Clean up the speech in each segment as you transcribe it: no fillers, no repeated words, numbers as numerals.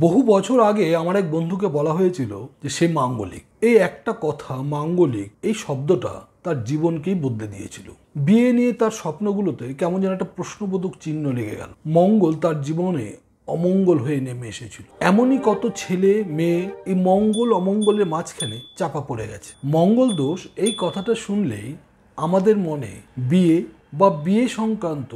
বহু বছর আগে আমার এক বন্ধুকে বলা হয়েছিল যে সে মাঙ্গলিক। এই একটা কথা মাঙ্গলিক এই শব্দটা তার জীবনকেই বদলে দিয়েছিল। বিয়ে নিয়ে তার স্বপ্নগুলোতে কেমন যেন একটা প্রশ্নবোধক চিহ্ন লেগে গেল। মঙ্গল তার জীবনে অমঙ্গল হয়ে নেমে এসেছিল। এমনই কত ছেলে মেয়ে এই মঙ্গল অমঙ্গলের মাঝখানে চাপা পড়ে গেছে। মঙ্গল দোষ এই কথাটা শুনলেই আমাদের মনে বিয়ে বা বিয়ে সংক্রান্ত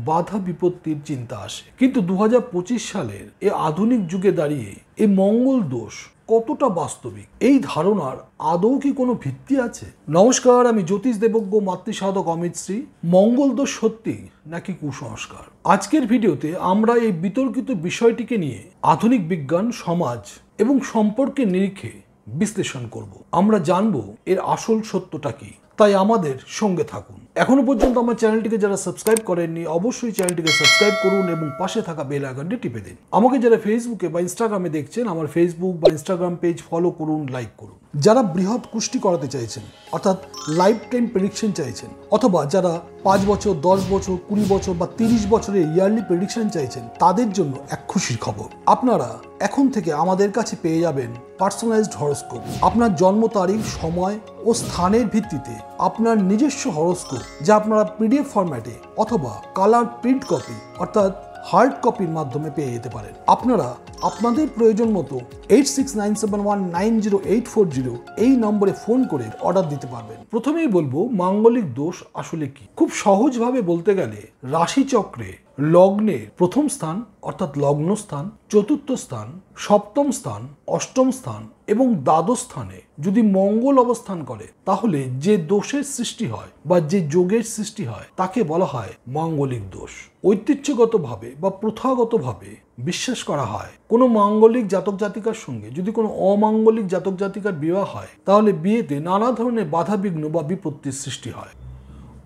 বাধা বিপত্তির চিন্তা আসে। কিন্তু 2025 সালের এই আধুনিক যুগে দাঁড়িয়ে এই মঙ্গল দোষ কতটা বাস্তবিক, এই ধারণার আদৌ কি কোনো ভিত্তি আছে? নমস্কার, আমি জ্যোতিষ দেবজ্ঞ মাতৃসাধক অমিত শ্রী। মঙ্গল দোষ সত্যি নাকি কুসংস্কার? আজকের ভিডিওতে আমরা এই বিতর্কিত বিষয়টিকে নিয়ে আধুনিক বিজ্ঞান, সমাজ এবং সম্পর্কের নিরিখে বিশ্লেষণ করব। আমরা জানবো এর আসল সত্যটা কি, তাই আমাদের সঙ্গে থাকুন। এখনো পর্যন্ত আমার চ্যানেলটিকে যারা সাবস্ক্রাইব করেননি অবশ্যই চ্যানেলটিকে সাবস্ক্রাইব করুন এবং পাশে থাকা বেল আইকনটি টিপে দিন। আমাকে যারা ফেসবুকে বা ইনস্টাগ্রামে দেখছেন আমার ফেসবুক বা ইনস্টাগ্রাম পেজ ফলো করুন, লাইক করুন। যারা বৃহৎ কুষ্টি করাতে চাইছেন অর্থাৎ লাইফ টাইম প্রেডিকশন চাইছেন, অথবা যারা 5 বছর 10 বছর 20 বছর বা 30 বছরের ইয়ারলি প্রেডিকশন চাইছেন, তাদের জন্য এক খুশির খবর। আপনারা এখন থেকে আমাদের কাছে পেয়ে যাবেন পার্সোনালাইজড হরোস্কোপ। আপনার জন্ম তারিখ, সময় ও স্থানের ভিত্তিতে আপনার নিজস্ব হরোস্কোপ, যা আপনারা পিডিএফ ফরম্যাটে অথবা কালার প্রিন্ট কপি অর্থাৎ হার্ড কপির মাধ্যমে পেয়ে যেতে পারেন। আপনারা আপনাদের প্রয়োজন মতো 8697190840 এই নম্বরে ফোন করে অর্ডার দিতে পারবেন। প্রথমেই বলবো মাঙ্গলিক দোষ আসলে কি। খুব সহজভাবে বলতে গেলে রাশিচক্রে লগ্নের প্রথম স্থান অর্থাৎ লগ্ন স্থান, চতুর্থ স্থান, সপ্তম স্থান, অষ্টম স্থান এবং দ্বাদশ স্থানে যদি মঙ্গল অবস্থান করে, তাহলে যে দোষের সৃষ্টি হয় বা যে যোগের সৃষ্টি হয় তাকে বলা হয় মাঙ্গলিক দোষ। ঐতিহ্যগতভাবে বা প্রথাগতভাবে বিশ্বাস করা হয় কোনো মাঙ্গলিক জাতক জাতিকার সঙ্গে যদি কোনো অমাঙ্গলিক জাতক জাতিকার বিবাহ হয়, তাহলে বিয়েতে নানা ধরনের বাধাবিঘ্ন বা বিপত্তির সৃষ্টি হয়।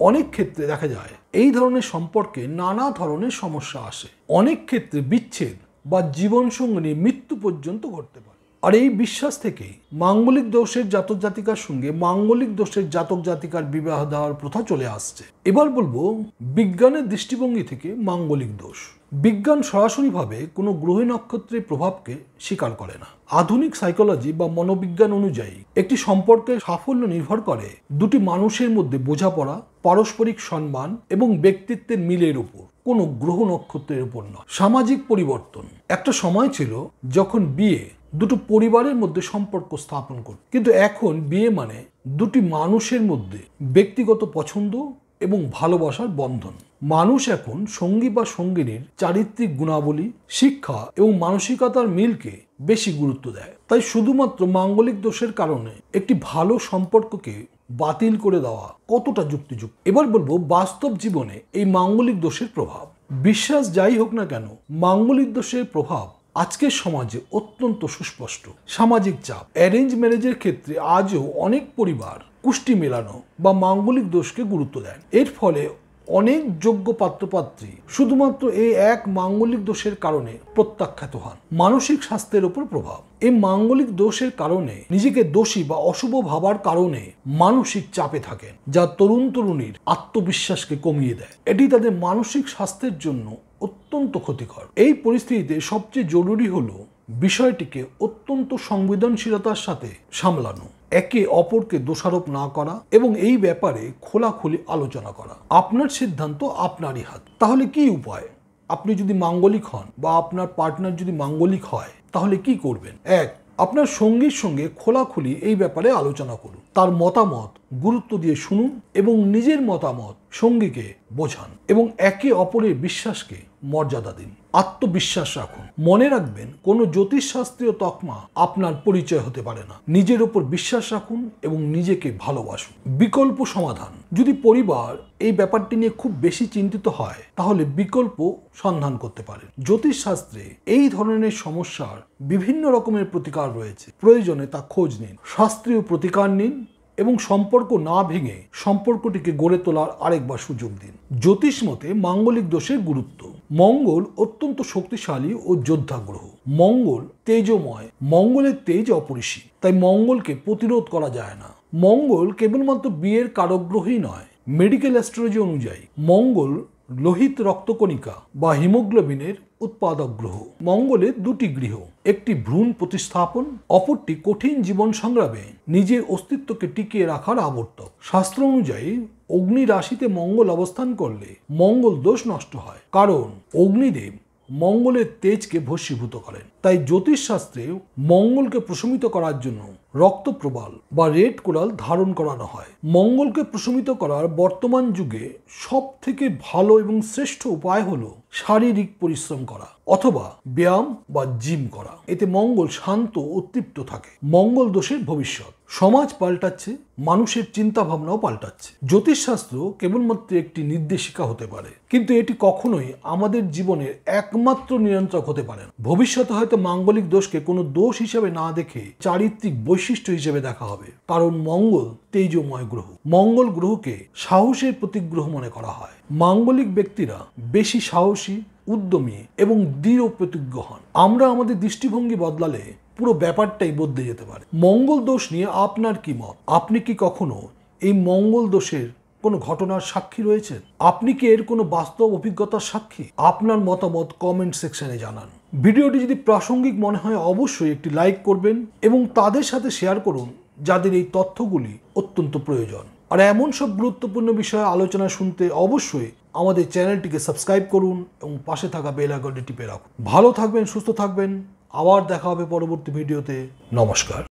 অনেক ক্ষেত্রে দেখা যায় এই ধরনের সম্পর্কে নানা ধরনের সমস্যা আসে। অনেক ক্ষেত্রে বিচ্ছেদ বা জীবনসঙ্গিনী মৃত্যু পর্যন্ত ঘটতে পারে। আর এই বিশ্বাস থেকেই মাঙ্গলিক দোষের জাতক জাতিকার সঙ্গে মাঙ্গলিক দোষের জাতক জাতিকার বিবাহ দেওয়ার প্রথা চলে আসছে। এবার বলবো বিজ্ঞানের দৃষ্টিভঙ্গি থেকে মাঙ্গলিক দোষ। বিজ্ঞান সরাসরিভাবে কোনো গ্রহ নক্ষত্রের প্রভাবকে স্বীকার করে না। আধুনিক সাইকোলজি বা মনোবিজ্ঞান অনুযায়ী একটি সম্পর্কের সাফল্য নির্ভর করে দুটি মানুষের মধ্যে বোঝাপড়া, পারস্পরিক সম্মান এবং ব্যক্তিত্বের মিলের উপর, কোনো গ্রহ নক্ষত্রের উপর নয়। সামাজিক পরিবর্তন। একটা সময় ছিল যখন বিয়ে দুটো পরিবারের মধ্যে সম্পর্ক স্থাপন করত, কিন্তু এখন বিয়ে মানে দুটি মানুষের মধ্যে ব্যক্তিগত পছন্দ এবং ভালোবাসার বন্ধন। মানুষ এখন সঙ্গী বা সঙ্গিনীর চারিত্রিক গুণাবলী, শিক্ষা এবং মানসিকতার মিলকে বেশি গুরুত্ব দেয়। তাই শুধুমাত্র মাঙ্গলিক দোষের কারণে একটি ভালো সম্পর্ককে বাতিল করে দেওয়া কতটা যুক্তিযুক্ত। এবার বলবো বাস্তব জীবনে এই মাঙ্গলিক দোষের প্রভাব। বিশ্বাস যাই হোক না কেন, মাঙ্গলিক দোষের প্রভাব আজকের সমাজে অত্যন্ত সুস্পষ্ট। সামাজিক চাপ। অ্যারেঞ্জ ম্যারেজের ক্ষেত্রে আজও অনেক পরিবার কুষ্টি মেলানো বা মাঙ্গলিক দোষকে গুরুত্ব দেন। এর ফলে অনেক যোগ্য পাত্রপাত্রী শুধুমাত্র এই এক মাঙ্গলিক দোষের কারণে প্রত্যাখ্যাত হন। মানসিক স্বাস্থ্যের উপর প্রভাব। এই মাঙ্গলিক দোষের কারণে নিজেকে দোষী বা অশুভ ভাবার কারণে মানসিক চাপে থাকেন, যা তরুণ তরুণীর আত্মবিশ্বাসকে কমিয়ে দেয়। এটি তাদের মানসিক স্বাস্থ্যের জন্য অত্যন্ত ক্ষতিকর। এই পরিস্থিতিতে সবচেয়ে জরুরি হলো বিষয়টিকে অত্যন্ত সংবেদনশীলতার সাথে সামলানো, একে অপরকে দোষারোপ না করা এবং এই ব্যাপারে খোলাখুলি আলোচনা করা। আপনার সিদ্ধান্ত আপনারই হাত। তাহলে কি উপায়? আপনি যদি মাঙ্গলিক হন বা আপনার পার্টনার যদি মাঙ্গলিক হয়, তাহলে কি করবেন? এক, আপনার সঙ্গীর সঙ্গে খোলাখুলি এই ব্যাপারে আলোচনা করুন। তার মতামত গুরুত্ব দিয়ে শুনুন এবং নিজের মতামত সঙ্গীকে বোঝান এবং একে অপরের বিশ্বাসকে মর্যাদা দিন। আত্মবিশ্বাস রাখুন। মনে রাখবেন, কোনো জ্যোতিষশাস্ত্রীয় তকমা আপনার পরিচয় হতে পারে না। নিজের উপর বিশ্বাস রাখুন এবং নিজেকে ভালোবাসুন। বিকল্প সমাধান। যদি পরিবার এই ব্যাপারটি নিয়ে খুব বেশি চিন্তিত হয়, তাহলে বিকল্প সন্ধান করতে পারেন। জ্যোতিষশাস্ত্রে এই ধরনের সমস্যার বিভিন্ন রকমের প্রতিকার রয়েছে। প্রয়োজনে তা খোঁজ নিন, শাস্ত্রীয় প্রতিকার নিন এবং সম্পর্ক না ভেঙে সম্পর্কটিকে গড়ে তোলার আরেকবার সুযোগ দিন। জ্যোতিষ মতে মাঙ্গলিক দোষের গুরুত্ব। মঙ্গল অত্যন্ত শক্তিশালী ও যোদ্ধা গ্রহ। মঙ্গল তেজময়। মঙ্গলের তেজ অপরিসীম, তাই মঙ্গলকে প্রতিরোধ করা যায় না। মঙ্গল কেবলমাত্র বিয়ের কারক গ্রহই নয়, মেডিকেল অ্যাস্ট্রোলজি অনুযায়ী মঙ্গল লোহিত রক্তকণিকা বা হিমোগ্লোবিনের উৎপাদক গ্রহ। মঙ্গলে দুটি গৃহ, একটি ভ্রূণ প্রতিস্থাপন, অপরটি কঠিন জীবন সংগ্রামে নিজের অস্তিত্বকে টিকিয়ে রাখার আবর্তক। শাস্ত্র অনুযায়ী অগ্নি রাশিতে মঙ্গল অবস্থান করলে মঙ্গল দোষ নষ্ট হয়, কারণ অগ্নিদেব মঙ্গলের তেজকে ভস্মীভূত করেন। তাই জ্যোতিষশাস্ত্রে মঙ্গলকে প্রশমিত করার জন্য রক্তপ্রবাল বা রেড কোরাল ধারণ করানো হয়। মঙ্গলকে প্রশমিত করার বর্তমান যুগে সব থেকে ভালো এবং শ্রেষ্ঠ উপায় হলো শারীরিক পরিশ্রম করা অথবা ব্যায়াম বা জিম করা। এতে মঙ্গল শান্ত ও তৃপ্ত থাকে। মঙ্গল দোষের ভবিষ্যৎ। সমাজ পাল্টাচ্ছে, মানুষের চিন্তা ভাবনাও পাল্টাচ্ছে। জ্যোতিষশাস্ত্র কেবলমাত্র একটি নির্দেশিকা হতে পারে, কিন্তু এটি কখনোই আমাদের জীবনের একমাত্র নিয়ন্ত্রক হতে পারে না। ভবিষ্যতে হয়তো মাঙ্গলিক দোষকে কোনো দোষ হিসেবে না দেখে চারিত্রিক বৈশিষ্ট্য হিসেবে দেখা হবে, কারণ মঙ্গল তেজোময় গ্রহ। মঙ্গল গ্রহকে সাহসের প্রতীক গ্রহ মনে করা হয়। মাঙ্গলিক ব্যক্তিরা বেশি সাহসী, উদ্যমী এবং দৃঢ় প্রতিজ্ঞ হন। আমরা আমাদের দৃষ্টিভঙ্গি বদলালে পুরো ব্যাপারটাই বদলে যেতে পারে। মঙ্গল দোষ নিয়ে আপনার কি মত? আপনি কি কখনো এই মঙ্গল দোষের কোনো ঘটনার সাক্ষী রয়েছেন? আপনি কি এর কোনো বাস্তব অভিজ্ঞতার সাক্ষী? আপনার মতামত কমেন্ট সেকশনে জানান। ভিডিওটি যদি প্রাসঙ্গিক মনে হয় অবশ্যই একটি লাইক করবেন এবং তাদের সাথে শেয়ার করুন যাদের এই তথ্যগুলি অত্যন্ত প্রয়োজন। আর এমন সব গুরুত্বপূর্ণ বিষয়ে আলোচনা শুনতে অবশ্যই আমাদের চ্যানেলটিকে সাবস্ক্রাইব করুন এবং পাশে থাকা বেল আইকনটি টিপে রাখুন। ভালো থাকবেন, সুস্থ থাকবেন। আবার দেখা হবে পরবর্তী ভিডিওতে। নমস্কার।